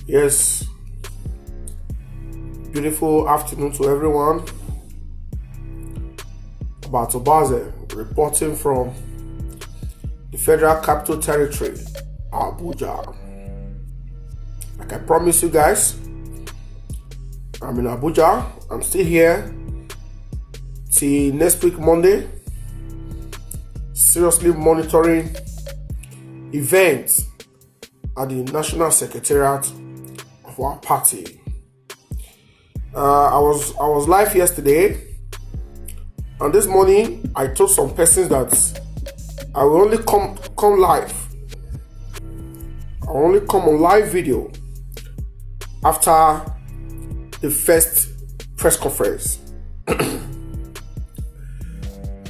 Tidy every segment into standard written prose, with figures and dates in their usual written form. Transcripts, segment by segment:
Yes, beautiful afternoon to everyone. About Obaze reporting from the Federal Capital Territory, Abuja. Like I promised you guys, I'm in Abuja. I'm still here till next week, Monday. Seriously monitoring events at the National Secretariat of our party. I was live yesterday, and this morning I told some persons that I will only come live. I will only come on live video after the first press conference.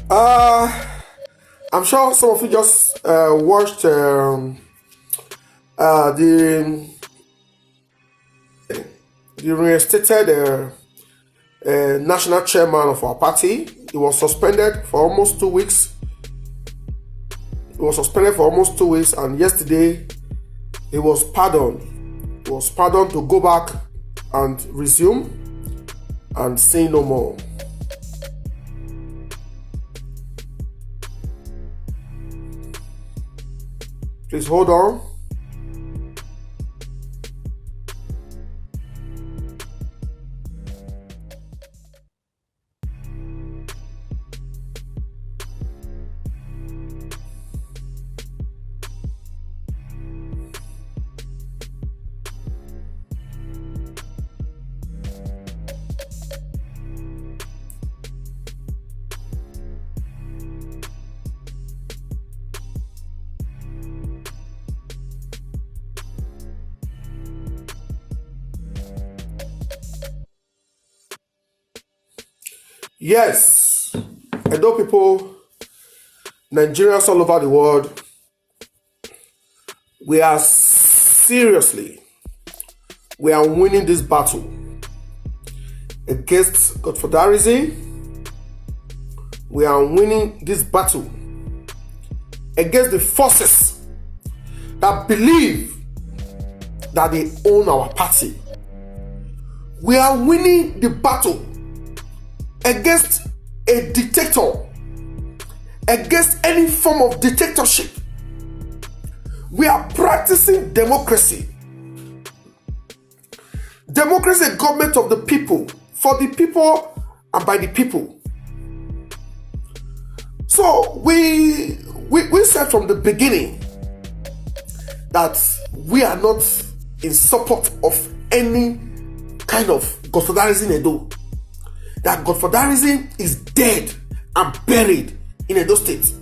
I'm sure some of you just watched the reinstated national chairman of our party. He was suspended for almost 2 weeks. And yesterday he was pardoned. He was pardoned to go back and resume and say no more. Please hold on. Yes, Edo people, Nigerians all over the world, we are winning this battle against Godfatherism. We are winning this battle against the forces that believe that they own our party. We are winning the battle against a dictator, against any form of dictatorship. We are practicing democracy. Democracy is a government of the people, for the people, and by the people. So we said from the beginning that we are not in support of any kind of Godfatherism in Edo. That Godfatherism is dead and buried in Edo State.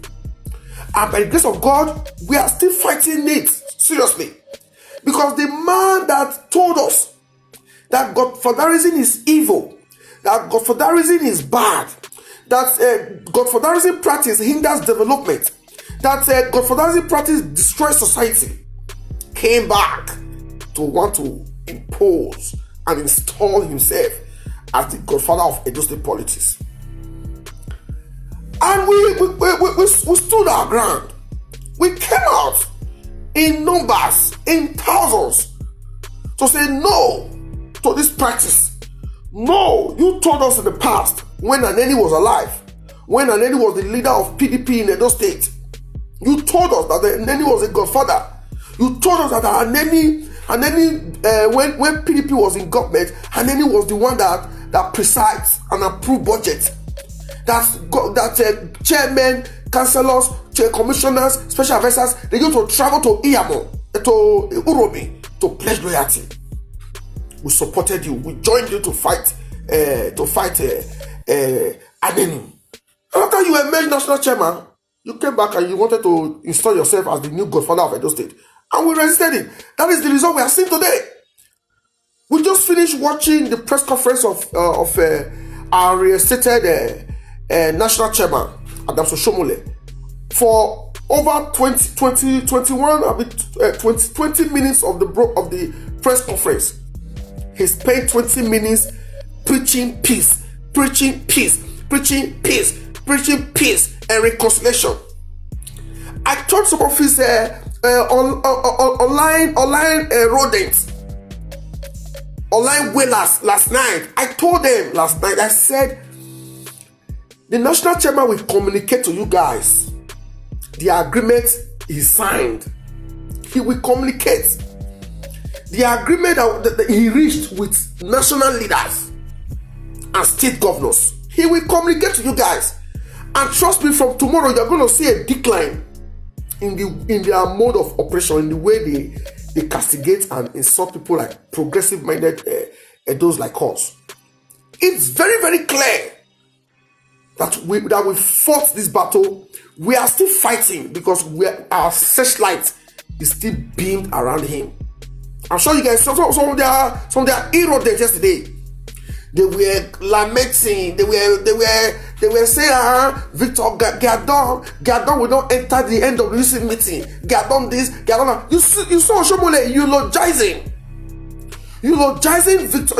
And by the grace of God, we are still fighting it seriously. Because the man that told us that Godfatherism is evil, that Godfatherism is bad, that Godfatherism practice hinders development, that Godfatherism practice destroys society, came back to want to impose and install himself as the godfather of Edo State politics. And we stood our ground. We came out in numbers, in thousands, to say no to this practice. No, you told us in the past, when Aneni was alive, when Aneni was the leader of PDP in Edo State, you told us that Aneni was a godfather. You told us that Aneni, when PDP was in government, Aneni was the one that presides and approve budget. That chairmen, councillors, commissioners, special advisors, they go to travel to Iyamo, to Uromi, to pledge loyalty. We supported you. We joined you to fight Aneni. After you emerged national chairman, you came back and you wanted to install yourself as the new godfather of Edo State. And we resisted it. That is the result we are seeing today. We just finished watching the press conference of our reinstated national chairman, Adamson Shomole, for over 20 minutes of the press conference. He spent 20 minutes preaching peace, preaching peace, preaching peace, preaching peace and reconciliation. I told some of his online rodents online wailers last night. I told them last night, I said, the national chairman will communicate to you guys the agreement he signed. He will communicate the agreement that he reached with national leaders and state governors. He will communicate to you guys. And trust me, from tomorrow, you're going to see a decline in their mode of operation, in the way they castigate and insult people like progressive-minded those like us. It's very, very clear that we fought this battle. We are still fighting because our searchlight is still beamed around him. I'm sure you guys saw some of their heroes there yesterday. They were lamenting. They were saying, Victor Gardon will not enter the end of the meeting. Gardon this, Gardon that. You saw Oshomole eulogizing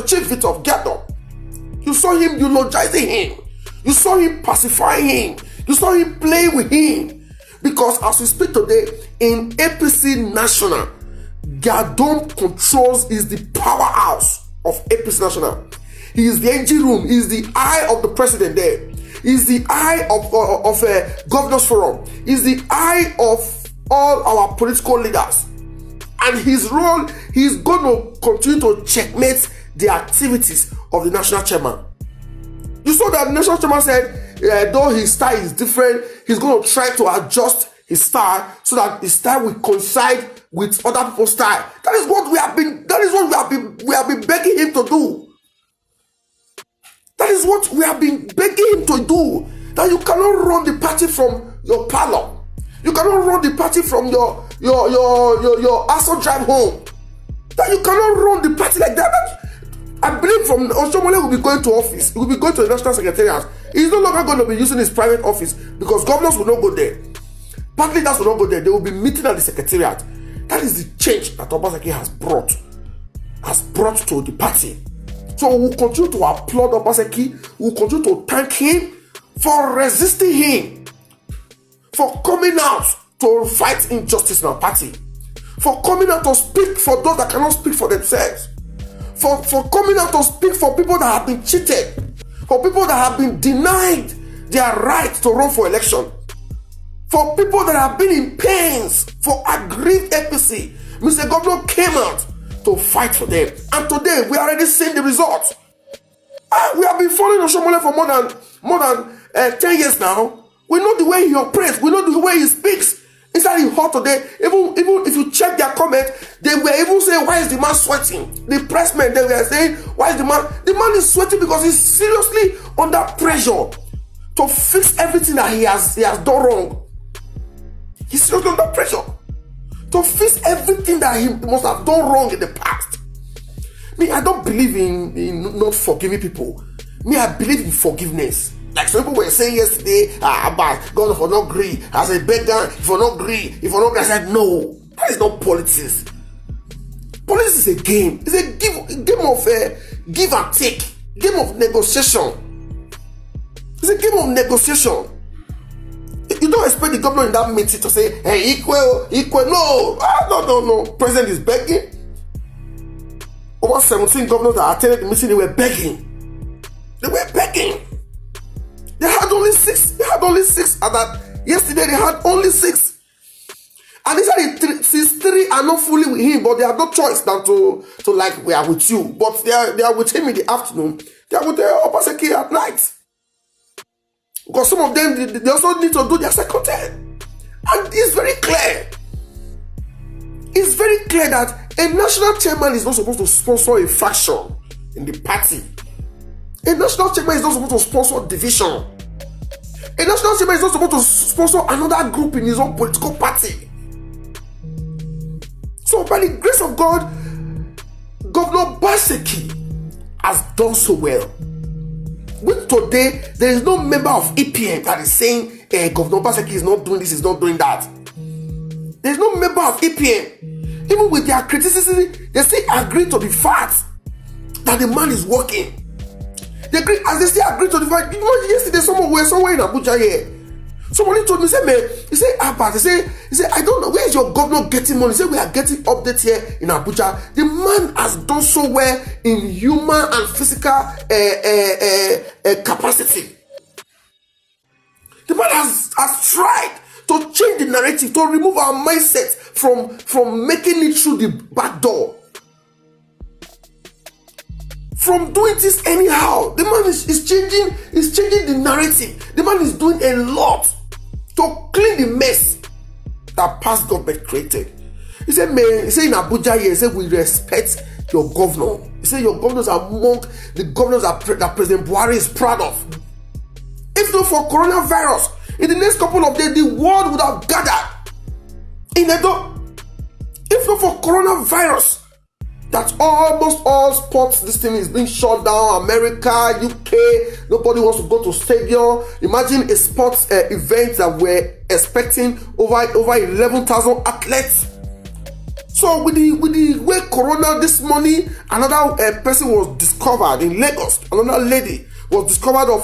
Chief Victor Gardon. You saw him eulogizing him. You saw him pacifying him. You saw him playing with him. Because as we speak today, in APC National, Gardon controls, is the powerhouse of APC National. He is the engine room. He is the eye of the president there. He is the eye of Governors Forum. He is the eye of all our political leaders. And his role, he is going to continue to checkmate the activities of the national chairman. You saw that the national chairman said, though his style is different, he's going to try to adjust his style so that his style will coincide with other people's style. That is what we have been begging him to do. That is what we have been begging him to do. That you cannot run the party from your parlor. You cannot run the party from your Aso drive home. That you cannot run the party like that. I believe from Oshomole will be going to office. He will be going to the National Secretariat. He's no longer going to be using his private office because governors will not go there. Party leaders will not go there. They will be meeting at the Secretariat. That is the change that Obaseki has brought to the party. So we'll continue to applaud Obaseki. We'll continue to thank him for resisting him, for coming out to fight injustice in our party, for coming out to speak for those that cannot speak for themselves, for coming out to speak for people that have been cheated, for people that have been denied their right to run for election, for people that have been in pains, for aggrieved APC. Mr. Governor came out to fight for them. And today, we are already seeing the results. We have been following Oshomole for more than 10 years now. We know the way he operates. We know the way he speaks. Inside his heart today, even if you check their comment, they were even saying, why is the man sweating? The pressmen, they were saying, why is the man? The man is sweating because he's seriously under pressure to fix everything that he has done wrong. He's seriously under pressure to fix everything that he must have done wrong in the past. Me, I don't believe in not forgiving people. Me, I believe in forgiveness. Like some people were saying yesterday, about God if I not agree. I said, beggar, if I not agree, I said, no. That is not politics. Politics is a game. It's a game of give and take. Game of negotiation. It's a game of negotiation. You don't expect the governor in that meeting to say, hey, equal. No. President is begging. Over 17 governors that attended the meeting, they were begging. They had only six. And that yesterday they had only 6. And they said since 3 are not fully with him, but they have no choice than to like, we are with you. But they are with him in the afternoon. They are with Obaseki at night. Because some of them, they also need to do their second term. And it's very clear. It's very clear that a national chairman is not supposed to sponsor a faction in the party. A national chairman is not supposed to sponsor division. A national chairman is not supposed to sponsor another group in his own political party. So by the grace of God, Governor Obaseki has done so well. With today, there is no member of EPM that is saying, Governor Obaseki is not doing this, is not doing that. There is no member of EPM. Even with their criticism, they still agree to the fact that the man is working. They still agree to the fact. You know, yesterday someone were somewhere in Abuja here. Somebody told me, say, man, he said, Abbas, he said, I don't know, where is your governor getting money? He said, we are getting updates here in Abuja. The man has done so well in human and physical capacity. The man has tried to change the narrative, to remove our mindset from making it through the back door. From doing this anyhow. The man is changing the narrative. The man is doing a lot to clean the mess that past government created. He said, man, he said in Abuja here, he said, we respect your governor. He said, your governors are among the governors that President Buhari is proud of. If not for coronavirus, in the next couple of days, the world would have gathered in Edo. If not for coronavirus, that almost all sports, this thing is being shut down. America, UK, nobody wants to go to stadium. Imagine a sports event that we're expecting over 11,000 athletes. So with the way Corona this morning, another person was discovered in Lagos. Another lady was discovered of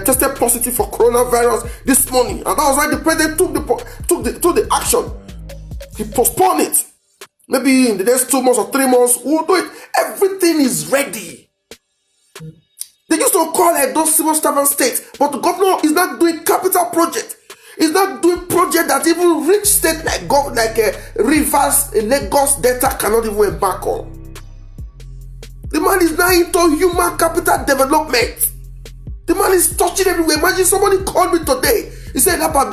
tested positive for coronavirus this morning, and that was why the president took the action. He postponed it. Maybe in the next 2 months or 3 months, we'll do it. Everything is ready. They used to call it those civil servant states, but the governor is not doing capital project. He's not doing project that even rich state like Rivers, Lagos, Delta cannot even embark on. The man is now into human capital development. The man is touching everywhere. Imagine somebody called me today. He said, Papa,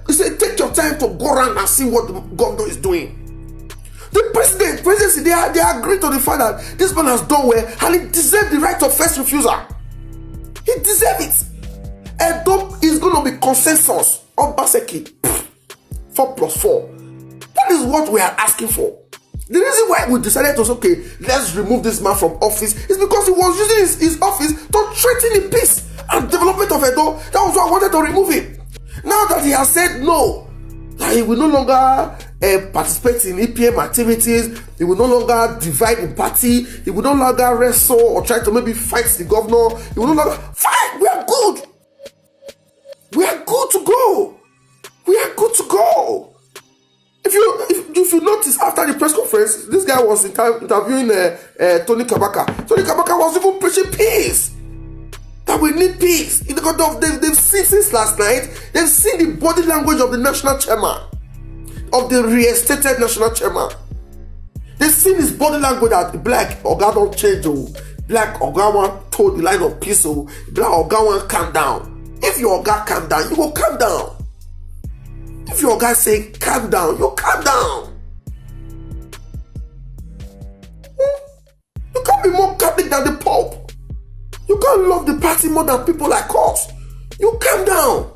he said, take your time to go around and see what the governor is doing. The presidency, they agree to the fact that this man has done well and he deserves the right of first refusal. He deserves it. Edo is going to be consensus on Obaseki. 4+4. That is what we are asking for. The reason why we decided to say, okay, let's remove this man from office is because he was using his office to threaten the peace and development of Edo. That was why I wanted to remove him. Now that he has said no, that he will no longer participate in EPM activities, he will no longer divide the party, he will no longer wrestle or try to maybe fight the governor, he will no longer fight. We are good. We are good to go. We are good to go. If you notice, after the press conference, this guy was interviewing Tony Kabaka. Tony Kabaka was even preaching peace. That we need peace. They've seen since last night, they've seen the body language of the national chairman, of the reinstated national chairman. They've seen his body language that Black Oga don't change. Black Oga want told the line of peace. Black Oga want calm down. If your Oga calm down, you will calm down. If your guy say calm down, you calm down. You can't be more Catholic than the Pope. You can't love the party more than people like us. You calm down.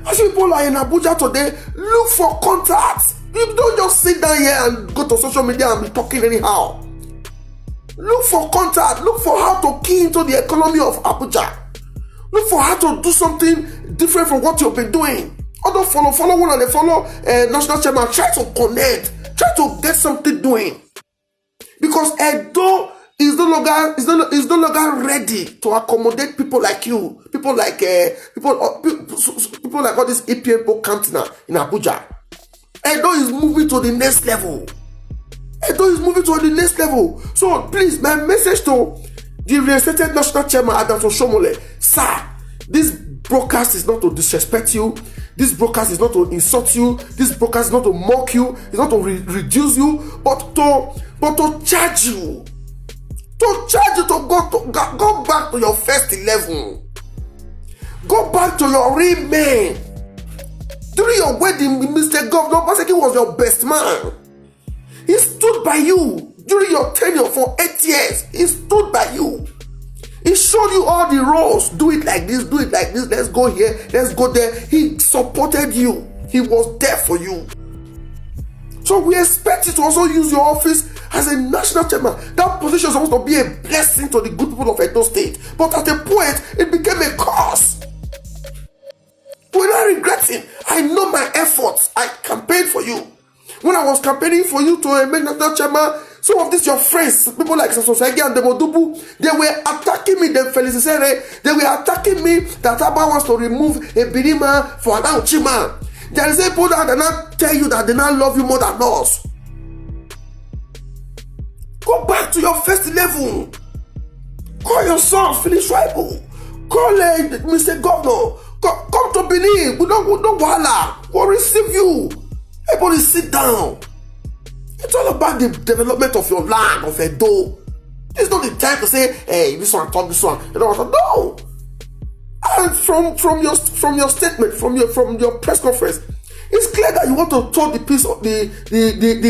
As people are in Abuja today, look for contacts. You don't just sit down here and go to social media and be talking anyhow. Look for contact. Look for how to key into the economy of Abuja. Look for how to do something different from what you've been doing. Other follow one and they follow national chairman. Try to connect. Try to get something doing. Because Edo is no longer ready to accommodate people like you. People like people like all these EPM camping in Abuja. Edo is moving to the next level. Edo is moving to the next level. So please, my message to the reinstated national chairman Adams Oshomole, sir, this broadcast is not to disrespect you. This broadcast is not to insult you. This broadcast is not to mock you. It's not to reduce you, but to charge you. To charge you to go back to your first 11. Go back to your real man. During your wedding, Mr. Governor Obaseki was your best man. He stood by you during your tenure for 8 years. He stood by you. He showed you all the roles. Do it like this, do it like this. Let's go here, let's go there. He supported you. He was there for you. So we expect you to also use your office as a national chairman. That position is supposed to be a blessing to the good people of Edo State. But at a point, it became a curse. We're not regretting. I know my efforts. I campaigned for you. When I was campaigning for you to make national chairman, Some of these your friends, people like Sososagi and Demodubu, they were attacking me, them Felicisere, they were attacking me that Abba wants to remove a Birima for an Auchima. There is people that do not tell you that they not love you more than us. Go back to your first level. Call your son, Philip Schreiber. Call Mr. Governor. Come to Benin. We don't wahala. We'll receive you. Everybody sit down. It's all about the development of your land, of Edo. It's not the time to say, hey, this one, talk this one. You know what? No. And from your statement, from your press conference, it's clear that you want to talk the peace of the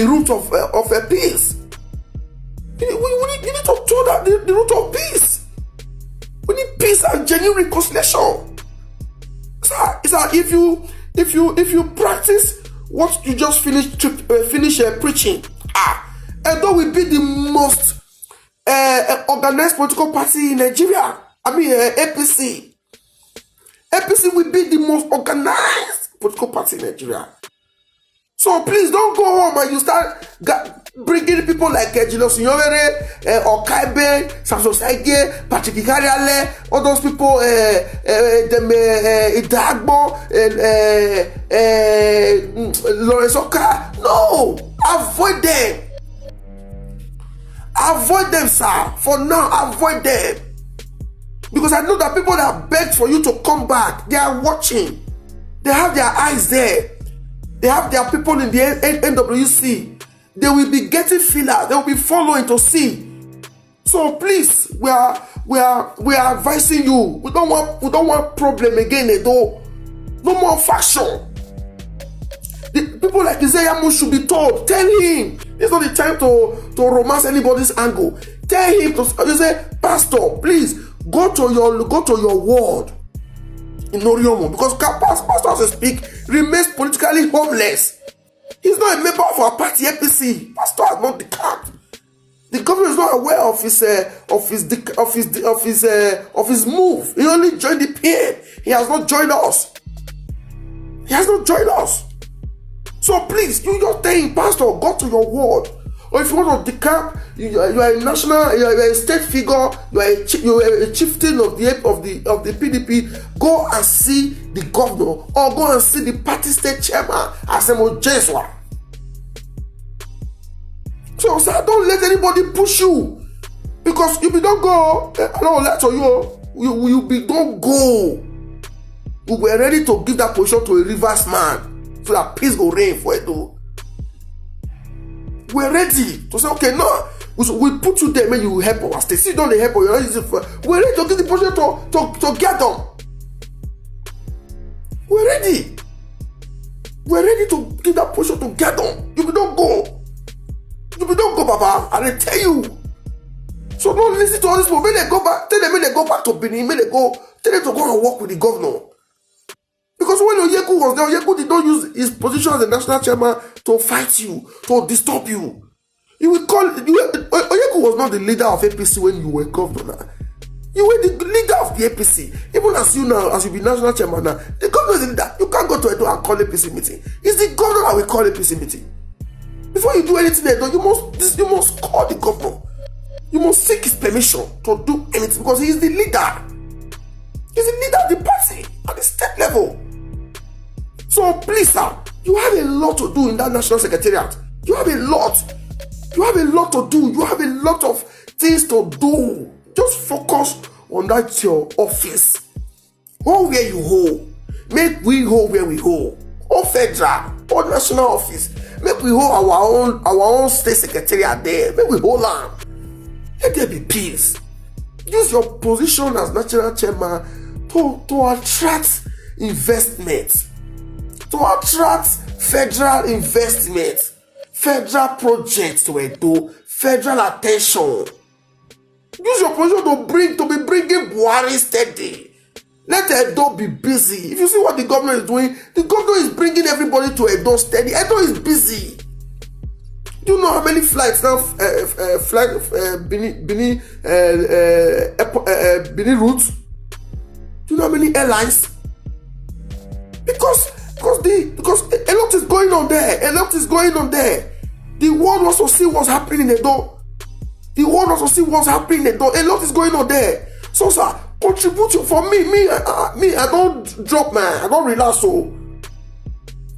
root of a peace. You need to talk that the root of peace. We need peace and genuine reconciliation. If you practice what you just finish preaching, Edo will be the most organized political party in Nigeria. I mean, APC. APC will be the most organized political party in Nigeria. So please don't go home and you start bringing people like Julius Nyowere, Okaibe, Samson Saige, Patrick Ikariale, all those people, Idagbo, Lawrence Oka. No, avoid them. Avoid them, sir. For now, avoid them. Because I know that people that begged for you to come back, they are watching. They have their eyes there. They have their people in the NWC. They will be getting feelers. They will be following to see. So please, we are advising you. We don't want problem again, Edo. No more faction. The people like Isaiah Mo should be told. Tell him. It's not the time to romance anybody's angle. Tell him to say, Pastor, please go to your ward in Oriomo, because Pastor, as I speak, remains politically homeless. He's not a member of our party, APC. Pastor has not decamped. The government is not aware of his move. He only joined the PN. He has not joined us. So please, you just tell him, Pastor, go to your ward. Or if you want to decamp, you are a national, you are a state figure, you are a chieftain of the PDP. Go and see the governor, or go and see the party state chairman, Asemo Jeswa. So, sir, don't let anybody push you, because if you don't go, I don't let you don't go. We were ready to give that position to a Rivers man, so that peace will reign for Edo. We're ready to say, okay, no, we put you there, man, you will help our state. See, don't help, we're ready to give the position to get them. We're ready. We're ready to give that position to get them. You don't go. Baba, and I tell you. So don't listen to all this people. May they go back. Tell them, may they go back to Benin. Tell them to go and work with the governor. Because when Oyeku was there, Oyeku did not use his position as a national chairman to fight you, to disturb you. Oyeku was not the leader of APC when you were governor. You were the leader of the APC. Even as you now, as you be national chairman now, the governor is the leader. You can't go to Edo and call APC meeting. It's the governor that will call APC meeting. Before you do anything Edo, you must call the governor. You must seek his permission to do anything, because he is the leader. He's the leader of the party at the state level. So please, sir, you have a lot to do in that national secretariat. You have a lot to do. You have a lot of things to do. Just focus on that your office. Hold where you hold. Make we hold where we hold. Or federal, or national office. Make we hold our own state secretariat there. Make we hold on. Let there be peace. Use your position as national chairman to attract investments. To attract federal investments, federal projects to Edo, federal attention. Use your position to be bringing Buhari steady. Let Edo be busy. If you see what the governor is doing, the governor is bringing everybody to Edo steady. Edo is busy. Do you know how many flights now? Benin routes. Do you know how many airlines? Because a lot is going on there. The world wants to see what's happening in Edo. The world wants to see what's happening in Edo. A lot is going on there. So, sir, contribute for me. I don't drop, man. I don't relax. So,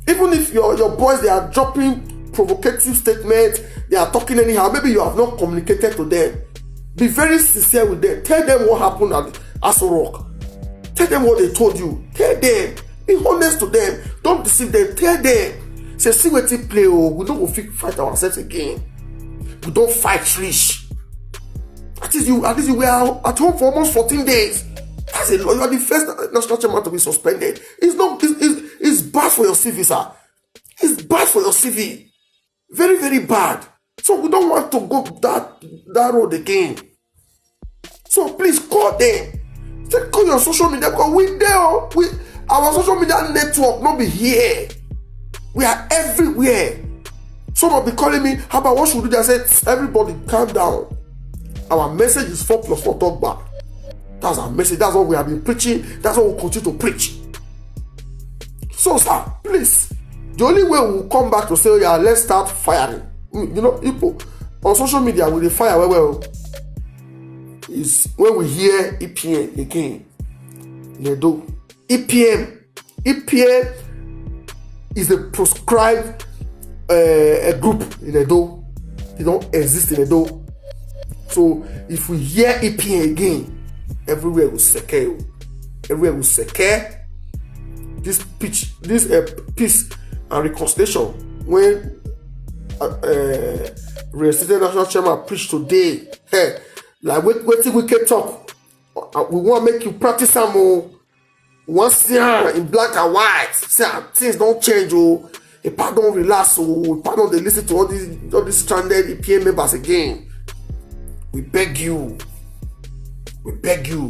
even if your boys, they are dropping provocative statements, they are talking anyhow, maybe you have not communicated to them. Be very sincere with them. Tell them what happened at Aso Rock. Tell them what they told you. Tell them. Be honest to them. Don't deceive them. Tell them. Say, see what they play. Oh, we don't go fight ourselves again. We don't fight rich. At least you were at home for almost 14 days. That's a lot. You are the first national chairman to be suspended. It's bad for your CV, sir. It's bad for your CV. Very, very bad. So we don't want to go that road again. So please call them. Call your social media, because we there. Our social media network not be here. We are everywhere. Some will be calling me, how about what should we do? I said, everybody calm down. Our message is 4+4 talk back. That's our message. That's what we have been preaching. That's what we'll continue to preach. So, sir, please. The only way we'll come back to say, oh, yeah, let's start firing. You know, people on social media with the fire well is when we hear EPM again. Edo. EPM is a proscribed a group in Edo. They don't exist in Edo. So if we hear EPM again, everywhere will secure. Everywhere will secure. This peace and reconciliation when Reinstated National Chairman preached today, hey, like wait till we can talk. We want to make you practice some more. Once in black and white, say things don't change. Oh, a part don't relax. Oh, a part don't they listen to all these stranded EPM members again. We beg you,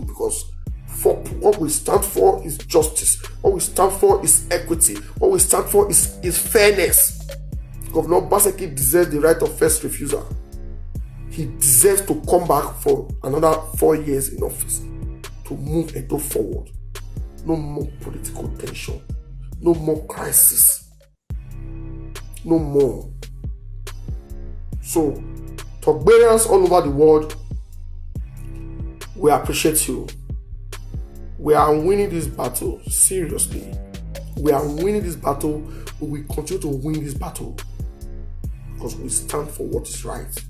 because for what we stand for is justice. What we stand for is equity. What we stand for is fairness. Governor Obaseki deserves the right of first refusal. He deserves to come back for another 4 years in office to move Edo forward. No more political tension. No more crisis. No more. So, Togberians all over the world, we appreciate you. We are winning this battle. Seriously. We are winning this battle. We will continue to win this battle. Because we stand for what is right.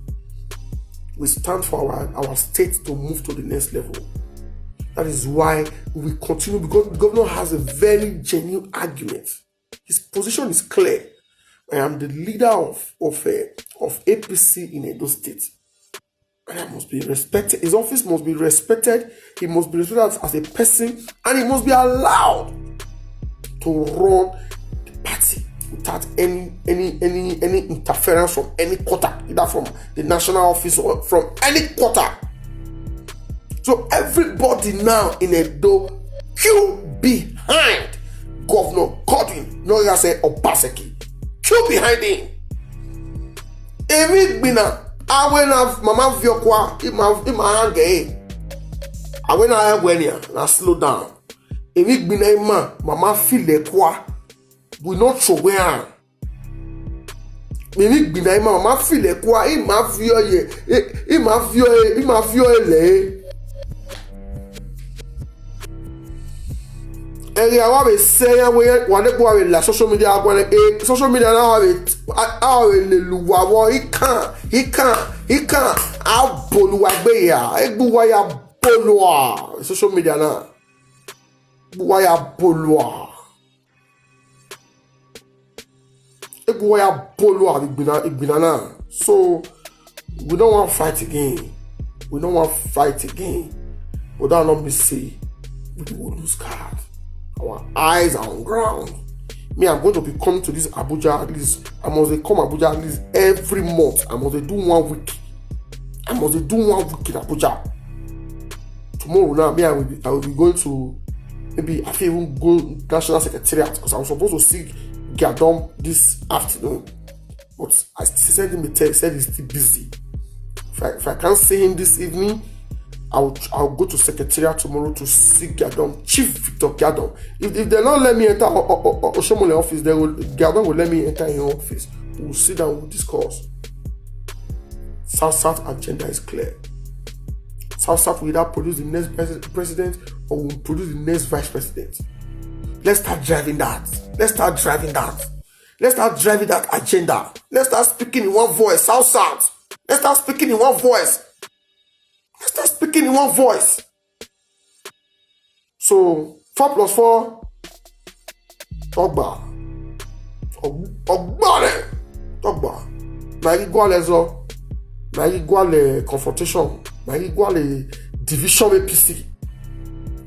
We stand for our state to move to the next level. That is why we will continue, because the governor has a very genuine argument. His position is clear. I am the leader of APC in Edo State. And I must be respected. His office must be respected. He must be respected as a person, and he must be allowed to run the party without any interference from any quarter, either from the national office or from any quarter. So everybody now in Edo queue behind Governor Godwin, no you say Obaseki. Queue behind him. Emi gbina awena mama viokwa ima hange. Awena awenia na slow down. Emi gbina ima mama file kwa. We not show where. Emi gbina ima mama file kwa ima vio ye. Ima vio ele. Area wa be say we wan go we la social media agwa social media now we le luwa wo he can aboluwa gbe ya egbuwa ya bolua social media na egbuwa ya bolua igbina na. So we don't want to fight again. But that not me say we will lose card. Our eyes are on ground. Me, I'm going to be coming to this Abuja at least. I must come Abuja at least every month. I must do 1 week. in Abuja. Tomorrow now, me, I will be going to maybe I can even go National Secretariat because I'm supposed to see Gadom this afternoon. But I sent him a text, said he's still busy. If I can't see him this evening, I'll go to Secretariat tomorrow to see Gadom, Chief Victor Gadom. If they don't let me enter Oshomole office, Gadom will let me enter in your office. We'll sit down, we'll discuss. South agenda is clear. South will either produce the next president or will produce the next vice president. Let's start driving that. Let's start driving that agenda. Let's start speaking in one voice. South. Let's start speaking in one voice. So 4+4. Togba. Na igual confrontation. Na igual division APC.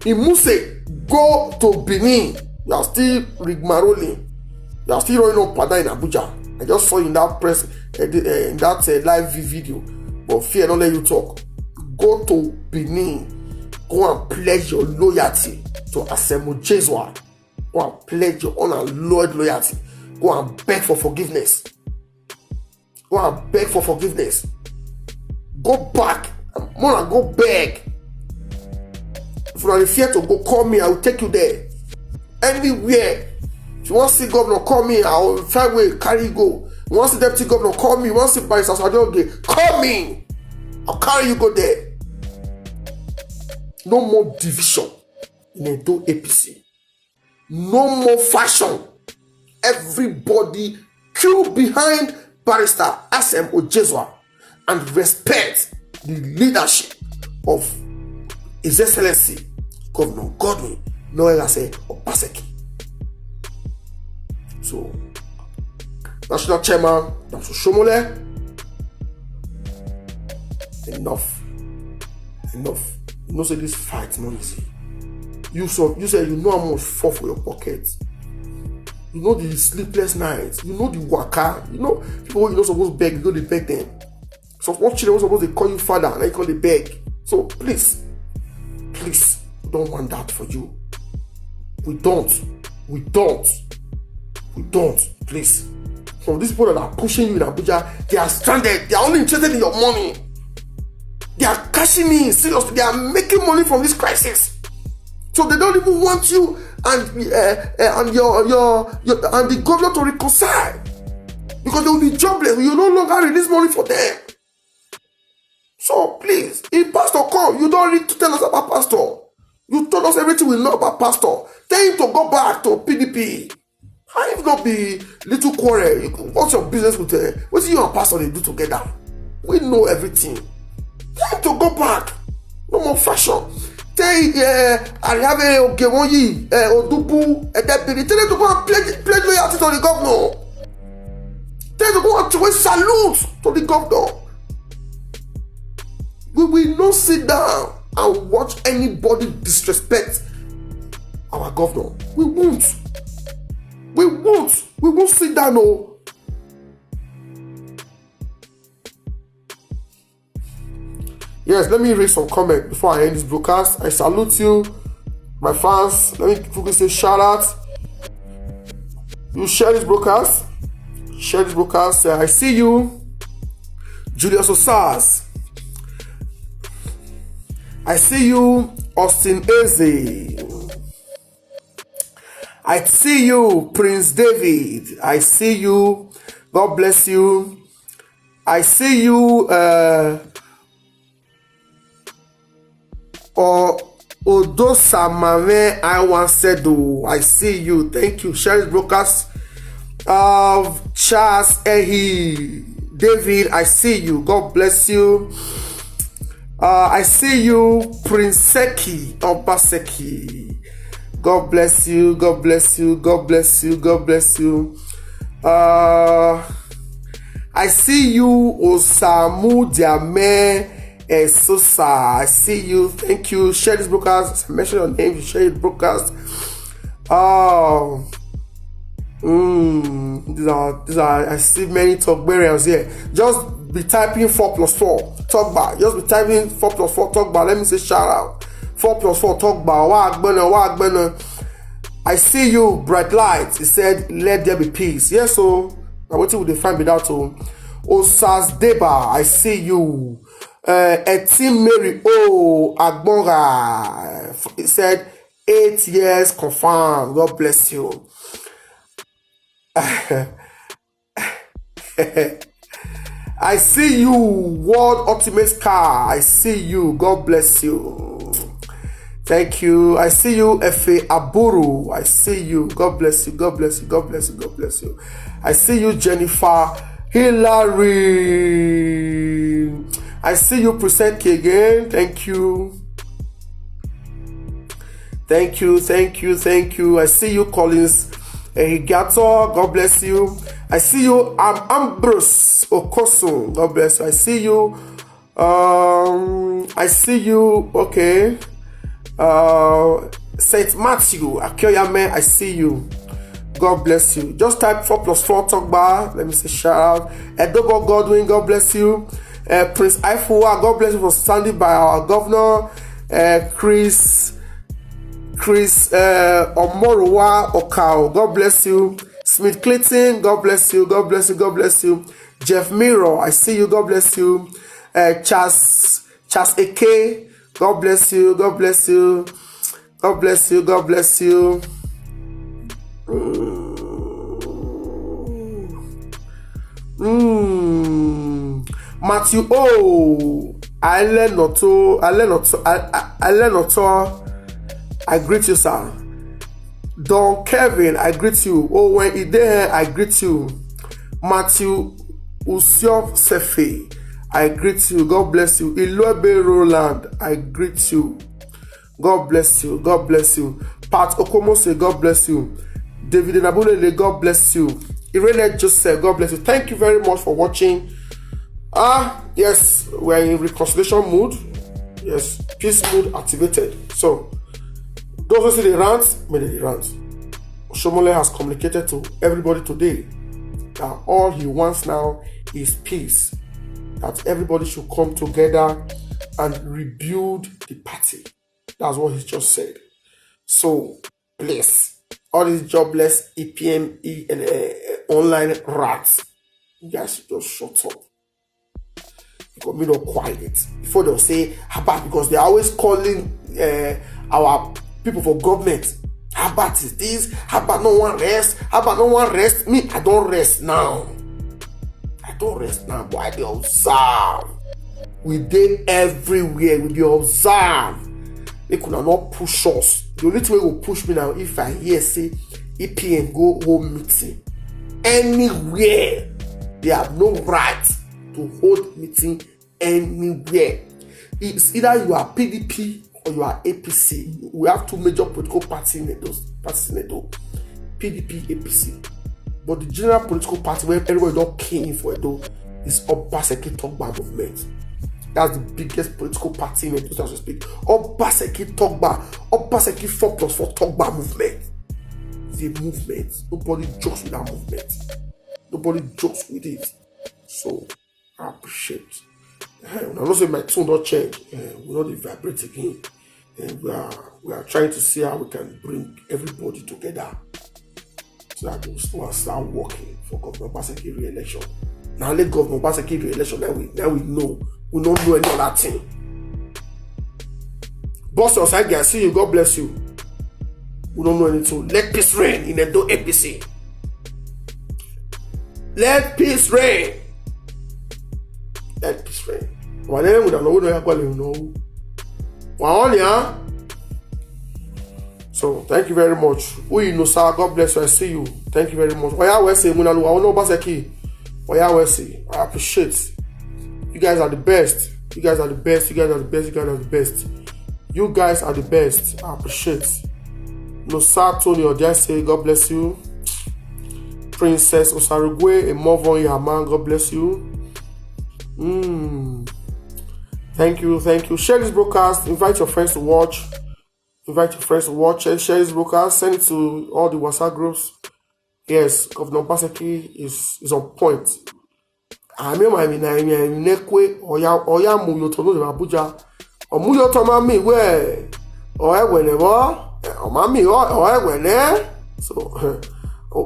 Imuse, go to Benin. You are still rigmaroling. You are still rolling up Pada in Abuja. I just saw you in that live video. But fear not let you talk. Go to Benin. Go and pledge your loyalty to Asemo Jesua. Go and pledge your unalloyed loyalty. Go and beg for forgiveness. Go back. Mona, go beg. If you are fear to go, call me. I will take you there. Anywhere. If you want to see governor, call me. I will find way carry you go. You want to see deputy governor, call me. You want to see Barrister Adeoge, call me. I'll carry you go there. No more division in Edo APC. No more fashion. Everybody queue behind Barrister Asemo Jesua and respect the leadership of His Excellency Governor Godwin Noelase Obaseki. So, National Chairman Dr. Shomole, enough. You know, say this fight not easy. You said you know how much fall for your pocket. You know the sleepless nights. You know the waka. You know people you're not supposed to beg. You know they beg them. So what children supposed to call you father and I call they beg. So please, we don't want that for you. We don't. Please. From these people that are pushing you in Abuja, they are stranded. They are only interested in your money. They are cashing in seriously. They are making money from this crisis. So they don't even want you and the governor to reconcile because they will be jobless. You no longer release money for them. So please, if pastor come, you don't need to tell us about pastor. You told us everything we know about pastor. Tell him to go back to PDP. How if not be little quarrel? What's your business with what you and pastor they do together? We know everything. Tell him to go back. No more fashion. Tell him I have a Ogemoyi Odubu Edebiri. Tell him to go and pledge loyalty to the governor. Tell him to go and throw a salute to the governor. We will not sit down and watch anybody disrespect our governor. We won't sit down. No. Yes, let me read some comment before I end this broadcast. I salute you, my fans. Let me quickly say shout out. You share this broadcast. I see you, Julius Osas. I see you, Austin Eze. I see you, Prince David. I see you. God bless you. I see you, Odosamame Iwansedo. I see you. Thank you. Share this broadcast. Charles Ehi. David, I see you. God bless you. I see you, Prince Seki Obaseki. God bless you. I see you, Osamu Diame Sosa. I see you. Thank you. Share this broadcast. Mention your name. You share the broadcast. These are. I see many talk barriers here. Just be typing 4+4 talk bar. Just be typing 4+4 talk bar. Let me say shout out. 4+4 talk bar. Wagbana. I see you, bright light. He said, let there be peace. Yes, so now what will they find without to Osas Deba? I see you. Etim Mary Agbonga. He said 8 years confirmed. God bless you. I see you, World Ultimate Car. I see you. God bless you. Thank you. I see you, Efe Aburu. I see you. God bless you. God bless you. God bless you. God bless you. I see you, Jennifer Hillary. I see you, Present again. Thank you. Thank you. Thank you. Thank you. I see you, Collins Higato. God bless you. I see you, Ambrose Okosun. God bless you. I see you. I see you. Okay. Saint Matthew Akioyame, I see you. God bless you. Just type 4+4 talk bar. Let me say shout out. Edobo Godwin, God bless you. Prince Ifua, God bless you for standing by our governor. Chris Omorowa Okao, God bless you. Smith Clayton, God bless you. God bless you. God bless you. Jeff Miro, I see you. God bless you. Chas Eke, God bless you. God bless you. God bless you. God bless you. Matthew O. Alenoto. I greet you, sir. Don Kevin, I greet you. Owen Ide, I greet you. Matthew Usiof Sefe, I greet you. God bless you. Ilobe Roland, I greet you. God bless you. God bless you. Pat Okomose, God bless you. David Nabulele, God bless you. Irene Joseph, God bless you. Thank you very much for watching. Yes, we're in reconciliation mood. Yes, peace mood activated. So, those who see the rant, may they rant. Shomole has communicated to everybody today that all he wants now is peace. That everybody should come together and rebuild the party. That's what he just said. So, please, all these jobless EPM and online rats, you guys just shut up. Because me not quiet. Before they'll say, how about, because they're always calling our people for government. How about is this? How about no one rest? How about no one rest? Me, I don't rest now. I don't rest now, but I dey observe. We dey everywhere. We dey observe. They could not push us. The only thing will push me now if I hear say EPN go home meeting. Anywhere. They have no right to hold meeting anywhere. It's either you are PDP or you are APC. We have two major political parties in Edo. PDP, APC. But the general political party where everybody don't came in for Edo is Obaseki Togba movement. That's the biggest political party in Edo as we speak. Obaseki Togba, Obaseki 4+4 Togba movement. It's a movement. Nobody jokes with that movement. Nobody jokes with it. So I appreciate. I'm not saying my tone don't change. We're not vibrate again. And we are trying to see how we can bring everybody together so that we start working for Governor Obaseki re-election. Now let Governor Obaseki re-election, now we know. We don't know any other thing. Boss your side guys, see you, God bless you. We don't know anything. Let peace reign in Edo APC. Let peace reign. Let peace reign. Whatever we don't know. So thank you very much. We know sir, God bless you. I see you. Thank you very much. I appreciate. You guys are the best. You guys are the best. You guys are the best. You guys are the best. You guys are the best. I appreciate. No sir, Tony Odiase, God bless you. Princess Osarugwe, a Movon Yaman, God bless you. Thank you. Share this broadcast. Invite your friends to watch. And share this broadcast. Send it to all the WhatsApp groups. Yes, Governor Obaseki is on point. I mean, Nekwe Oya Muyotono de Abuja. Or Muyotoma me where or whenever or Mammy or when so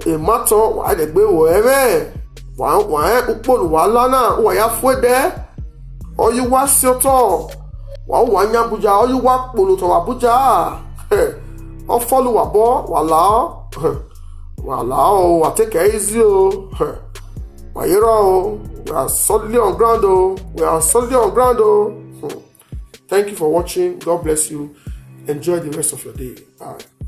a matter why the way wherever why upon Walana or ya fue there. Or you was your tall. Well, one Abuja, or you walk Puluto Abuja. Or follow a ball, Wala, I take it easy. Wayro, We are solidly on ground, oh. We are solidly on ground, oh. Thank you for watching. God bless you. Enjoy the rest of your day. Bye.